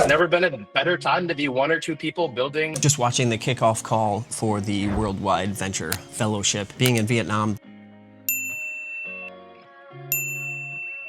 There's never been a better time to be one or two people building. Just watching the kickoff call for the Worldwide Venture Fellowship, being in Vietnam,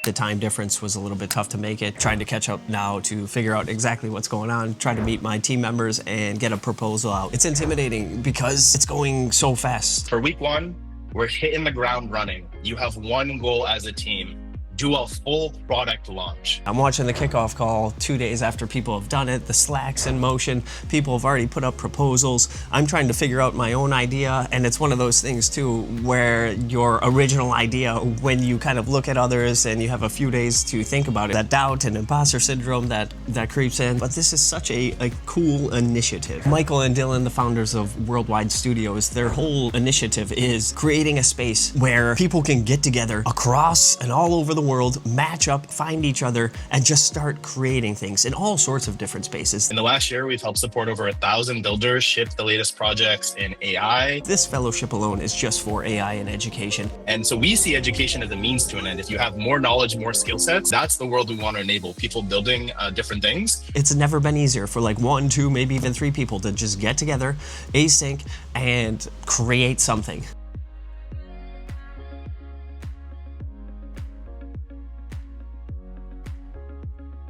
the time difference was a little bit tough to make it. Trying to catch up now to figure out exactly what's going on, trying to meet my team members and get a proposal out. It's intimidating because it's going so fast. For week one, we're hitting the ground running. You have one goal as a team. Do a full product launch. I'm watching the kickoff call 2 days after people have done it. The Slack's in motion. People have already put up proposals. I'm trying to figure out my own idea. And it's one of those things too, where your original idea, when you kind of look at others and you have a few days to think about it, that doubt and imposter syndrome that creeps in. But this is such a cool initiative. Michael and Dylan, the founders of Worldwide Studios, their whole initiative is creating a space where people can get together across and all over the world, match up, find each other, and just start creating things in all sorts of different spaces. In the last year, we've helped support over 1,000 builders ship the latest projects in AI. This fellowship alone is just for AI and education. And so we see education as a means to an end. If you have more knowledge, more skill sets, that's the world we want to enable, people building different things. It's never been easier for like 1, 2, maybe even 3 people to just get together, async, and create something.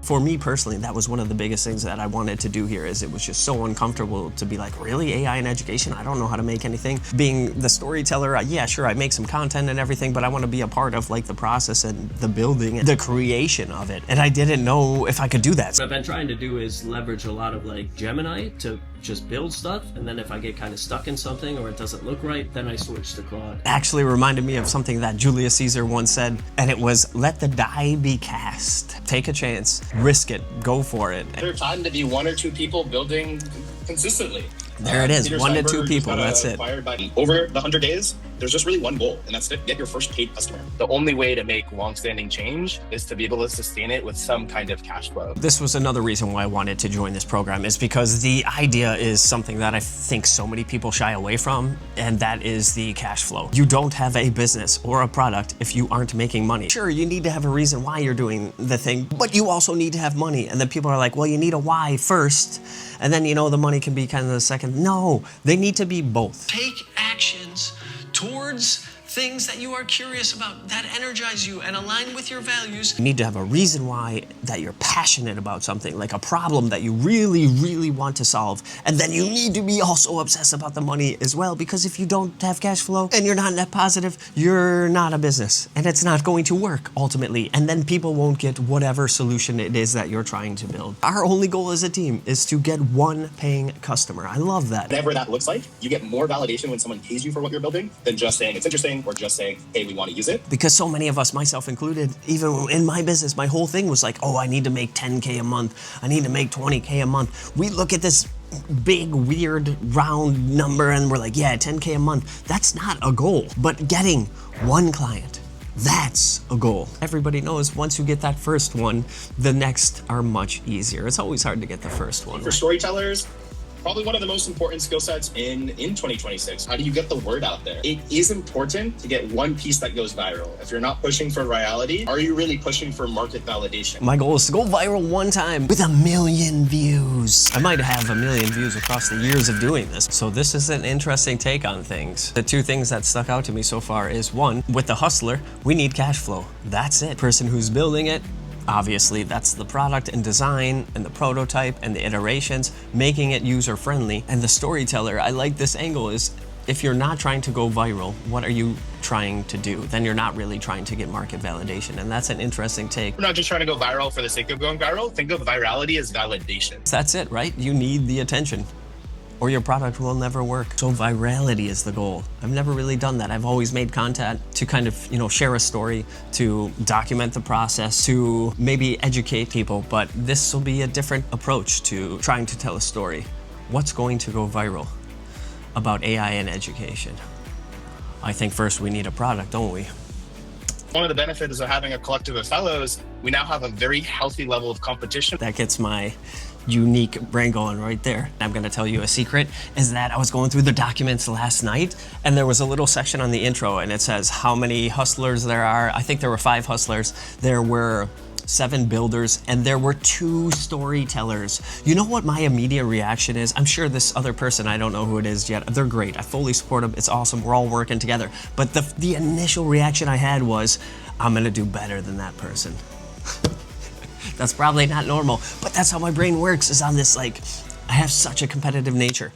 For me personally, that was one of the biggest things that I wanted to do here. Is it was just so uncomfortable to be like, really, AI in education? I don't know how to make anything. Being the storyteller, yeah, sure, I make some content and everything, but I want to be a part of like the process and the building and the creation of it. And I didn't know if I could do that. What I've been trying to do is leverage a lot of like Gemini to just build stuff, and then if I get kind of stuck in something or it doesn't look right, then I switch to Claude. Actually reminded me of something that Julius Caesar once said, and it was, let the die be cast. Take a chance, risk it, go for it. There's time to be 1 or 2 people building consistently. There it is, Peter 1 to Steinberger 2 people, that's it. Acquired by over the 100 days, there's just really one goal, and that's to get your first paid customer. The only way to make long-standing change is to be able to sustain it with some kind of cash flow. This was another reason why I wanted to join this program, is because the idea is something that I think so many people shy away from, and that is the cash flow. You don't have a business or a product if you aren't making money. Sure, you need to have a reason why you're doing the thing, but you also need to have money. And then people are like, well, you need a why first, and then, you know, the money can be kind of the second. No, they need to be both. Take actions towards things that you are curious about, that energize you and align with your values. You need to have a reason why, that you're passionate about something, like a problem that you really, really want to solve. And then you need to be also obsessed about the money as well, because if you don't have cash flow and you're not net positive, you're not a business and it's not going to work ultimately. And then people won't get whatever solution it is that you're trying to build. Our only goal as a team is to get 1 paying customer. I love that. Whatever that looks like, you get more validation when someone pays you for what you're building than just saying it's interesting or just saying, hey, we want to use it. Because so many of us, myself included, even in my business, my whole thing was like, oh, I need to make 10K a month. I need to make 20K a month. We look at this big, weird, round number and we're like, yeah, 10K a month. That's not a goal. But getting 1 client, that's a goal. Everybody knows once you get that first one, the next are much easier. It's always hard to get the first one. For storytellers, probably one of the most important skill sets in 2026. How do you get the word out there? It is important to get one piece that goes viral. If you're not pushing for virality, are you really pushing for market validation? My goal is to go viral 1 time with 1 million views. I might have 1 million views across the years of doing this. So this is an interesting take on things. The 2 things that stuck out to me so far is 1, with the hustler, we need cash flow. That's it. Person who's building it, obviously, that's the product and design and the prototype and the iterations, making it user-friendly. And the storyteller, I like this angle, is if you're not trying to go viral, what are you trying to do? Then you're not really trying to get market validation. And that's an interesting take. We're not just trying to go viral for the sake of going viral. Think of virality as validation. That's it, right? You need the attention, or your product will never work. So virality is the goal. I've never really done that. I've always made content to kind of, you know, share a story, to document the process, to maybe educate people, but this will be a different approach to trying to tell a story. What's going to go viral about AI and education? I think first we need a product, don't we? One of the benefits of having a collective of fellows, we now have a very healthy level of competition. That gets my unique brain going right there. I'm gonna tell you a secret, is that I was going through the documents last night and there was a little section on the intro and it says how many hustlers there are. I think there were 5 hustlers. There were 7 builders, and there were 2 storytellers. You know what my immediate reaction is? I'm sure this other person, I don't know who it is yet, they're great. I fully support them. It's awesome. We're all working together. But the initial reaction I had was, I'm gonna do better than that person. That's probably not normal, but that's how my brain works, is on this, like, I have such a competitive nature.